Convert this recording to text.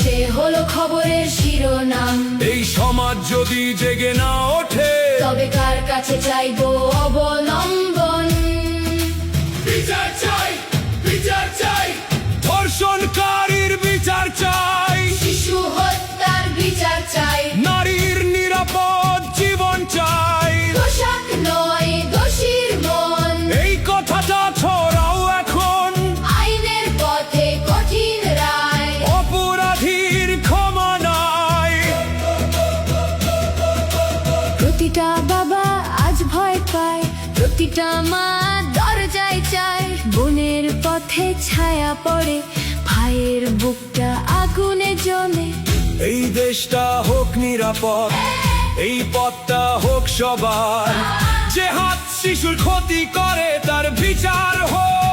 সে হলো খবরের শিরোনাম। এই সমাজ যদি জেগে না ওঠে, তবে কার কাছে চাইবো অবলম্বন? বিচার চাই, বিচার চাই, ধর্ষণকারীর বিচার চাই, শিশু হত্যার বিচার চাই, নারীর নিরাপদ জীবন চাই। পোশাক নয় দোষীর মন, এই কথাটা ছড়াও এখন, আইনের পথে কঠিন রায়, অপরাধীর ক্ষমা নাই। প্রতিটা বাবা আজ ভয় পায়, প্রতিটা মা দরজায় চায়। বোনের পথে ছায়া পড়ে, ভাইয়ের বুকটা আগুনে জ্বলে। এই দেশটা হোক নিরাপদ, এই পথটা হোক সবার। যে হাত শিশুর ক্ষতি করে তার বিচার হোক।